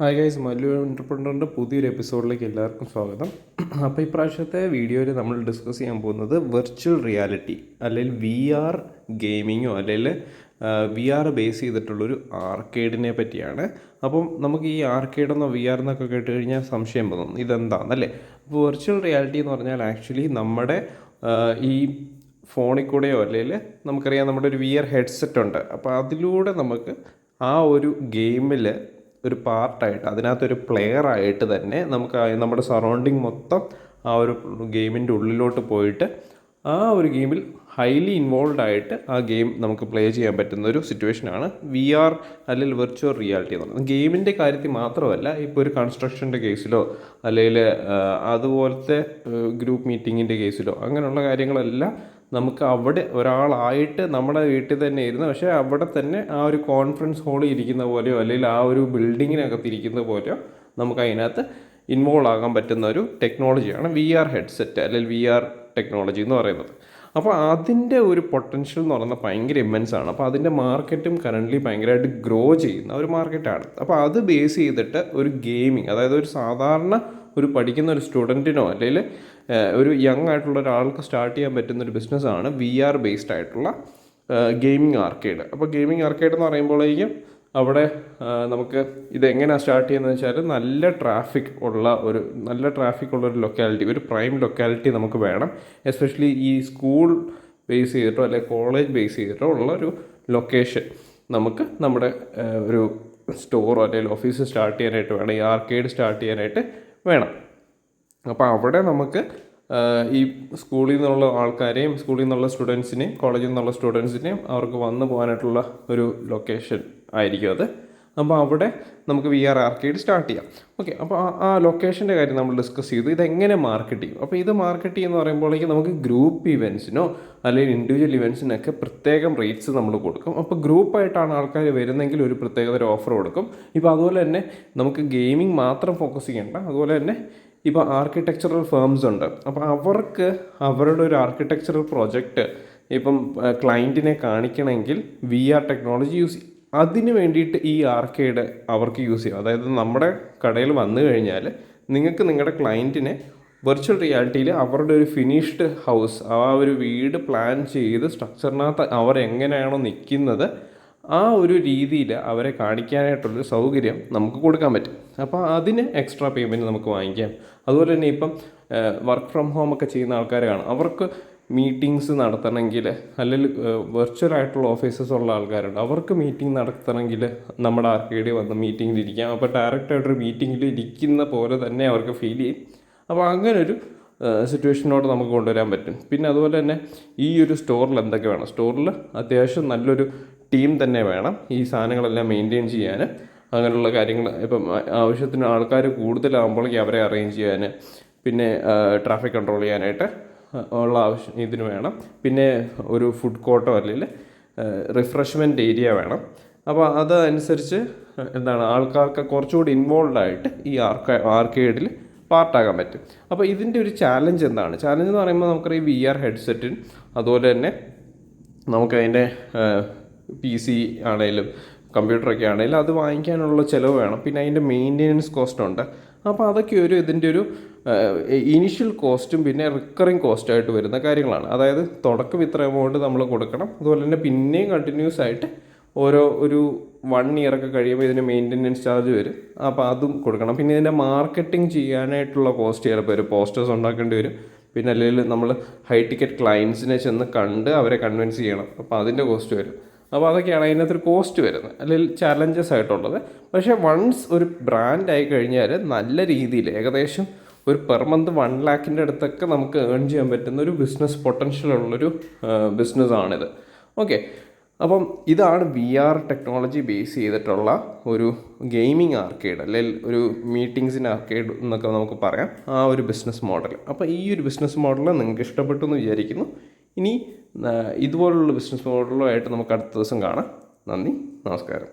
Hi guys, Mallu എൻ്റർപ്രണറിൻ്റെ പുതിയൊരു എപ്പിസോഡിലേക്ക് എല്ലാവർക്കും സ്വാഗതം. അപ്പോൾ ഇപ്രാവശ്യത്തെ വീഡിയോയിൽ നമ്മൾ ഡിസ്കസ് ചെയ്യാൻ പോകുന്നത് വെർച്വൽ റിയാലിറ്റി അല്ലെങ്കിൽ VR ഗെയിമിങ്ങോ അല്ലെങ്കിൽ VR ബേസ് ചെയ്തിട്ടുള്ളൊരു ആർക്കേഡിനെ പറ്റിയാണ്. അപ്പം നമുക്ക് ഈ ആർക്കേഡെന്നോ VR എന്നൊക്കെ കേട്ട് കഴിഞ്ഞാൽ സംശയം തോന്നും, ഇതെന്താണെന്നല്ലേ. അപ്പോൾ വെർച്വൽ റിയാലിറ്റി എന്ന് പറഞ്ഞാൽ ആക്ച്വലി നമ്മുടെ ഈ ഫോണിൽ കൂടെയോ അല്ലെങ്കിൽ നമുക്കറിയാം നമ്മുടെ ഒരു VR ഹെഡ്സെറ്റ് ഉണ്ട്. അപ്പോൾ അതിലൂടെ നമുക്ക് ആ ഒരു ഗെയിമിൽ ഒരു പാർട്ടായിട്ട് അതിനകത്തൊരു പ്ലെയറായിട്ട് തന്നെ നമുക്ക് നമ്മുടെ സറൗണ്ടിങ് മൊത്തം ആ ഒരു ഗെയിമിൻ്റെ ഉള്ളിലോട്ട് പോയിട്ട് ആ ഒരു ഗെയിമിൽ ഹൈലി ഇൻവോൾവ് ആയിട്ട് ആ ഗെയിം നമുക്ക് പ്ലേ ചെയ്യാൻ പറ്റുന്ന ഒരു സിറ്റുവേഷനാണ് VR അല്ലെങ്കിൽ വെർച്വൽ റിയാലിറ്റി എന്ന് പറയുന്നത്. ഗെയിമിൻ്റെ കാര്യത്തിൽ മാത്രമല്ല, ഇപ്പോൾ ഒരു കൺസ്ട്രക്ഷൻ്റെ കേസിലോ അല്ലെങ്കിൽ അതുപോലത്തെ ഗ്രൂപ്പ് മീറ്റിങ്ങിൻ്റെ കേസിലോ അങ്ങനെയുള്ള കാര്യങ്ങളെല്ലാം നമുക്ക് അവിടെ ഒരാളായിട്ട് നമ്മുടെ വീട്ടിൽ തന്നെ ഇരുന്ന്, പക്ഷേ അവിടെ തന്നെ ആ ഒരു കോൺഫറൻസ് ഹാളിൽ ഇരിക്കുന്ന പോലെയോ അല്ലെങ്കിൽ ആ ഒരു ബിൽഡിങ്ങിനകത്ത് ഇരിക്കുന്ന പോലെയോ നമുക്ക് അതിനകത്ത് ഇൻവോൾവ് ആകാൻ പറ്റുന്ന ഒരു ടെക്നോളജിയാണ് VR ഹെഡ്സെറ്റ് അല്ലെങ്കിൽ VR ടെക്നോളജി എന്ന് പറയുന്നത്. അപ്പോൾ അതിൻ്റെ ഒരു പൊട്ടൻഷ്യൽ എന്ന് പറയുന്നത് ഭയങ്കര ഇമ്മൻസ് ആണ്. അപ്പോൾ അതിൻ്റെ മാർക്കറ്റും കറൻ്റ്ലി ഭയങ്കരമായിട്ട് ഗ്രോ ചെയ്യുന്ന ഒരു മാർക്കറ്റാണ്. അപ്പോൾ അത് ബേസ് ചെയ്തിട്ട് ഒരു ഗെയിമിങ്, അതായത് ഒരു സാധാരണ ഒരു പഠിക്കുന്ന ഒരു സ്റ്റുഡൻറ്റിനോ അല്ലെങ്കിൽ ഒരു യങ് ആയിട്ടുള്ള ഒരാൾക്ക് സ്റ്റാർട്ട് ചെയ്യാൻ പറ്റുന്ന ഒരു ബിസിനസ്സാണ് VR ബേസ്ഡ് ആയിട്ടുള്ള ഗെയിമിംഗ് ആർക്കേഡ്. അപ്പോൾ ഗെയിമിംഗ് ആർക്കേഡ് എന്ന് പറയുമ്പോഴേക്കും അവിടെ നമുക്ക് ഇതെങ്ങനെയാണ് സ്റ്റാർട്ട് ചെയ്യുന്നത് വെച്ചാൽ നല്ല ട്രാഫിക് ഉള്ളൊരു ലൊക്കാലിറ്റി, ഒരു പ്രൈം ലൊക്കാലിറ്റി നമുക്ക് വേണം. എസ്പെഷ്യലി ഈ സ്കൂൾ ബേസ് ചെയ്തിട്ടോ അല്ലെങ്കിൽ കോളേജ് ബേസ് ചെയ്തിട്ടോ ഉള്ള ഒരു ലൊക്കേഷൻ നമുക്ക് നമ്മുടെ ഒരു സ്റ്റോറോ അല്ലെങ്കിൽ ഓഫീസ് സ്റ്റാർട്ട് ചെയ്യാനായിട്ട് വേണം, ഈ ആർക്കേഡ് സ്റ്റാർട്ട് ചെയ്യാനായിട്ട് വേണം. അപ്പോൾ അവിടെ നമുക്ക് ഈ സ്കൂളിൽ നിന്നുള്ള ആൾക്കാരെയും സ്കൂളിൽ നിന്നുള്ള സ്റ്റുഡൻസിനെയും കോളേജിൽ നിന്നുള്ള സ്റ്റുഡൻസിനെയും അവർക്ക് വന്നു പോകാനായിട്ടുള്ള ഒരു ലൊക്കേഷൻ ആയിരിക്കും അത്. അപ്പോൾ അവിടെ നമുക്ക് VR ആർക്കേഡ് സ്റ്റാർട്ട് ചെയ്യാം. ഓക്കെ, അപ്പോൾ ആ ലൊക്കേഷൻ്റെ കാര്യം നമ്മൾ ഡിസ്കസ് ചെയ്തു. ഇതെങ്ങനെ മാർക്കറ്റ് ചെയ്യും? അപ്പോൾ ഇത് മാർക്കറ്റ് ചെയ്യുന്ന പറയുമ്പോഴേക്കും നമുക്ക് ഗ്രൂപ്പ് ഇവൻറ്റ്സിനോ അല്ലെങ്കിൽ ഇൻഡിവിജ്വൽ ഇവൻറ്റ്സിനൊക്കെ പ്രത്യേകം റേറ്റ്സ് നമ്മൾ കൊടുക്കും. അപ്പോൾ ഗ്രൂപ്പായിട്ടാണ് ആൾക്കാർ വരുന്നെങ്കിൽ ഒരു പ്രത്യേകതര ഓഫർ കൊടുക്കും. ഇപ്പോൾ അതുപോലെ തന്നെ നമുക്ക് ഗെയിമിംഗ് മാത്രം ഫോക്കസ് ചെയ്യേണ്ട, അതുപോലെ തന്നെ ഇപ്പോൾ ആർക്കിടെക്ചറൽ ഫേംസ് ഉണ്ട്. അപ്പോൾ അവർക്ക് അവരുടെ ഒരു ആർക്കിടെക്ചറൽ പ്രോജക്റ്റ് ഇപ്പം ക്ലയൻറ്റിനെ കാണിക്കണമെങ്കിൽ VR ടെക്നോളജി യൂസ് ചെയ്യും. അതിന് വേണ്ടിയിട്ട് ഈ ആർക്കേഡ് അവർക്ക് യൂസ് ചെയ്യും. അതായത് നമ്മുടെ കടയിൽ വന്നു കഴിഞ്ഞാൽ നിങ്ങൾക്ക് നിങ്ങളുടെ ക്ലയൻറ്റിനെ വെർച്വൽ റിയാലിറ്റിയിൽ അവരുടെ ഒരു ഫിനിഷ്ഡ് ഹൗസ്, ആ ഒരു വീട് പ്ലാൻ ചെയ്ത് സ്ട്രക്ചറിനകത്ത് അവർ എങ്ങനെയാണോ നിൽക്കുന്നത് ആ ഒരു രീതിയിൽ അവരെ കാണിക്കാനായിട്ടുള്ളൊരു സൗകര്യം നമുക്ക് കൊടുക്കാൻ പറ്റും. അപ്പോൾ അതിന് എക്സ്ട്രാ പേയ്മെൻറ്റ് നമുക്ക് വാങ്ങിക്കാം. അതുപോലെ തന്നെ ഇപ്പം വർക്ക് ഫ്രം ഹോം ഒക്കെ ചെയ്യുന്ന ആൾക്കാരെ കാണാം, അവർക്ക് മീറ്റിങ്സ് നടത്തണമെങ്കിൽ അല്ലെങ്കിൽ വെർച്വലായിട്ടുള്ള ഓഫീസസ് ഉള്ള ആൾക്കാരുണ്ട്, അവർക്ക് മീറ്റിംഗ് നടത്തണമെങ്കിൽ നമ്മുടെ ആർക്കേഡിൽ വന്ന് മീറ്റിങ്ങിലിരിക്കാം. അപ്പോൾ ഡയറക്റ്റായിട്ടൊരു മീറ്റിങ്ങിൽ ഇരിക്കുന്ന പോലെ തന്നെ അവർക്ക് ഫീൽ ചെയ്യും. അപ്പോൾ അങ്ങനൊരു സിറ്റുവേഷനോട് നമുക്ക് കൊണ്ടുവരാൻ പറ്റും. പിന്നെ അതുപോലെ തന്നെ ഈ ഒരു സ്റ്റോറിൽ എന്തൊക്കെ വേണം? സ്റ്റോറിൽ അത്യാവശ്യം നല്ലൊരു ടീം തന്നെ വേണം ഈ സാധനങ്ങളെല്ലാം മെയിൻറ്റെയിൻ ചെയ്യാൻ. അങ്ങനെയുള്ള കാര്യങ്ങൾ ഇപ്പം ആവശ്യത്തിന് ആൾക്കാർ കൂടുതലാകുമ്പോഴേക്കും അവരെ അറേഞ്ച് ചെയ്യാൻ, പിന്നെ ട്രാഫിക് കൺട്രോൾ ചെയ്യാനായിട്ട് ഉള്ള ആവശ്യം ഇതിന് വേണം. പിന്നെ ഒരു ഫുഡ് കോർട്ടോ അല്ലെങ്കിൽ റിഫ്രഷ്മെൻറ്റ് ഏരിയ വേണം. അപ്പോൾ അതനുസരിച്ച് ആൾക്കാർക്ക് കുറച്ചുകൂടി ഇൻവോൾവ് ആയിട്ട് ഈ ആർക്കേഡിൽ പാർട്ടാകാൻ പറ്റും. അപ്പോൾ ഇതിൻ്റെ ഒരു ചാലഞ്ച് എന്താണ്? ചാലഞ്ച് എന്ന് പറയുമ്പോൾ നമുക്കറിയാം VR ഹെഡ്സെറ്റിന് അതുപോലെ തന്നെ നമുക്കതിൻ്റെ PC ആണെങ്കിലും കമ്പ്യൂട്ടറൊക്കെ ആണെങ്കിലും അത് വാങ്ങിക്കാനുള്ള ചിലവ് വേണം. പിന്നെ അതിൻ്റെ മെയിൻ്റെനൻസ് കോസ്റ്റ് ഉണ്ട്. അപ്പോൾ അതൊക്കെ ഇതിൻ്റെ ഒരു ഇനിഷ്യൽ കോസ്റ്റും പിന്നെ റിക്കറിങ് കോസ്റ്റായിട്ട് വരുന്ന കാര്യങ്ങളാണ്. അതായത് തുടക്കം ഇത്ര എമൗണ്ട് നമ്മൾ കൊടുക്കണം, അതുപോലെ തന്നെ പിന്നെയും കണ്ടിന്യൂസ് ആയിട്ട് ഒരു 1 year കഴിയുമ്പോൾ ഇതിന് മെയിൻ്റെനൻസ് ചാർജ് വരും. അപ്പോൾ അതും കൊടുക്കണം. പിന്നെ ഇതിൻ്റെ മാർക്കറ്റിംഗ് ചെയ്യാനായിട്ടുള്ള കോസ്റ്റ് ചിലപ്പോൾ വരും, പോസ്റ്റേഴ്സ് ഉണ്ടാക്കേണ്ടി വരും. പിന്നെ അല്ലെങ്കിൽ നമ്മൾ ഹൈ ടിക്കറ്റ് ക്ലയൻസിനെ ചെന്ന് കണ്ട് അവരെ കൺവിൻസ് ചെയ്യണം, അപ്പോൾ അതിൻ്റെ കോസ്റ്റ് വരും. അപ്പോൾ അതൊക്കെയാണ് അതിനകത്തൊരു കോസ്റ്റ് വരുന്നത്, അല്ലെങ്കിൽ ചാലഞ്ചസ് ആയിട്ടുള്ളത്. പക്ഷേ വൺസ് ഒരു ബ്രാൻഡ് ആയി കഴിഞ്ഞാൽ നല്ല രീതിയിൽ ഏകദേശം ഒരു പെർ മന്ത് 1 lakhൻ്റെ അടുത്തൊക്കെ നമുക്ക് ഏൺ ചെയ്യാൻ പറ്റുന്ന ഒരു ബിസിനസ് പൊട്ടൻഷ്യൽ ഉള്ളൊരു ബിസിനസ്സാണിത്. ഓക്കെ, അപ്പം ഇതാണ് VR ടെക്നോളജി ബേസ് ചെയ്തിട്ടുള്ള ഒരു ഗെയിമിംഗ് ആർക്കേഡ് അല്ലെങ്കിൽ ഒരു മീറ്റിങ്സിന് ആർക്കേഡ് എന്നൊക്കെ നമുക്ക് പറയാം, ആ ഒരു ബിസിനസ് മോഡൽ. അപ്പോൾ ഈ ഒരു ബിസിനസ് മോഡൽ നിങ്ങൾക്ക് ഇഷ്ടപ്പെട്ടു എന്ന് വിചാരിക്കുന്നു. ഇനി ഇതുപോലുള്ള ബിസിനസ് മോഡലുമായിട്ട് നമുക്ക് അടുത്ത ദിവസം കാണാം. നന്ദി, നമസ്കാരം.